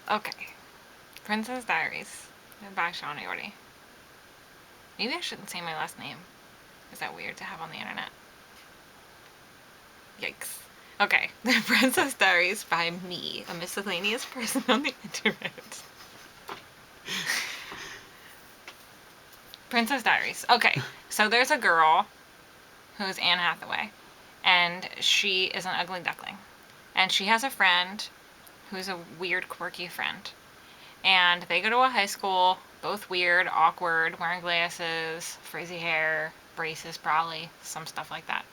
Okay. Princess Diaries by Shawnee Orty. Maybe I shouldn't say my last name. Is that weird to have on the internet? Yikes. Okay. The Princess Diaries by me, a miscellaneous person on the internet. Princess Diaries. Okay. So there's a girl who's Anne Hathaway, and she is an ugly duckling. And she has a friend who's a weird, quirky friend. And they go to a high school, both weird, awkward, wearing glasses, frizzy hair, braces probably, some stuff like that.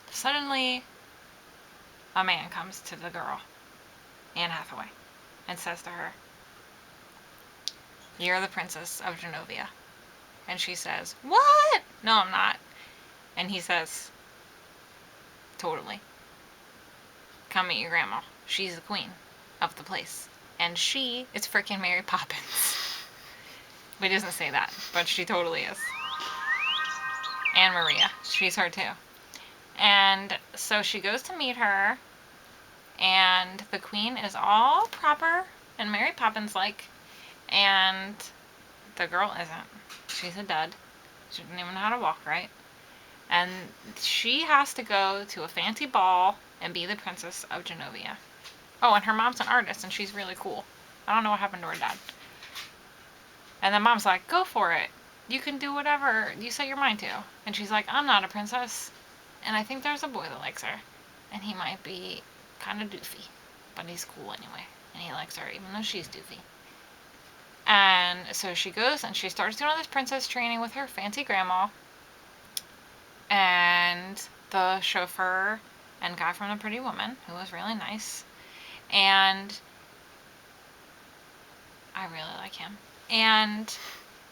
Suddenly, a man comes to the girl, Anne Hathaway, and says to her, "You're the Princess of Genovia." And she says, "What? No, I'm not." And he says, "Totally. Come meet your grandma. She's the queen of the place. And she is freaking Mary Poppins." But he doesn't say that, but she totally is. And Maria. She's her too. And so she goes to meet her, and the queen is all proper and Mary Poppins like, and the girl isn't. She's a dud. She doesn't even know how to walk right. And she has to go to a fancy ball and be the Princess of Genovia. Oh, and her mom's an artist, and she's really cool. I don't know what happened to her dad. And then mom's like, "Go for it. You can do whatever you set your mind to." And she's like, "I'm not a princess. And I think there's a boy that likes her. And he might be kind of doofy. But he's cool anyway. And he likes her even though she's doofy." And so she goes and she starts doing all this princess training with her fancy grandma. And the chauffeur and guy from The Pretty Woman, who was really nice. And I really like him. And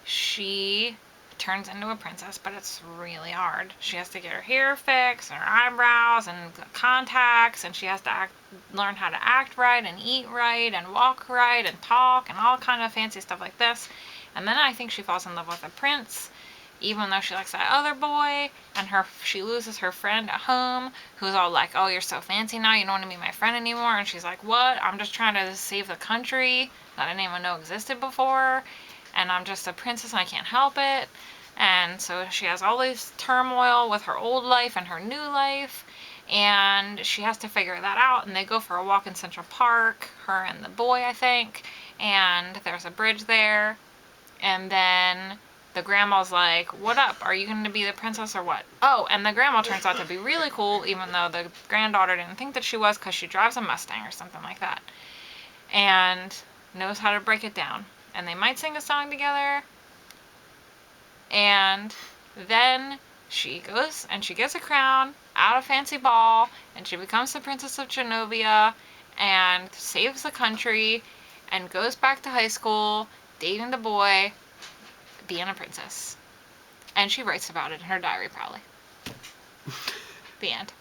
she turns into a princess, but it's really hard. She has to get her hair fixed, and her eyebrows, and contacts, and she has to learn how to act right, and eat right, and walk right, and talk, and all kind of fancy stuff like this. And then I think she falls in love with a prince, even though she likes that other boy, and she loses her friend at home, who's all like, "Oh, you're so fancy now, you don't want to be my friend anymore." And she's like, "What? I'm just trying to save the country that I didn't even know existed before, and I'm just a princess and I can't help it." And so she has all this turmoil with her old life and her new life, and she has to figure that out. And they go for a walk in Central Park, her and the boy, I think, and there's a bridge there. And then the grandma's like, "What up? Are you going to be the princess or what?" Oh, and the grandma turns out to be really cool, even though the granddaughter didn't think that she was, because she drives a Mustang or something like that, and knows how to break it down. And they might sing a song together. And then she goes and she gets a crown at a fancy ball, and she becomes the Princess of Genovia and saves the country and goes back to high school, dating the boy, being a princess. And she writes about it in her diary, probably. The end.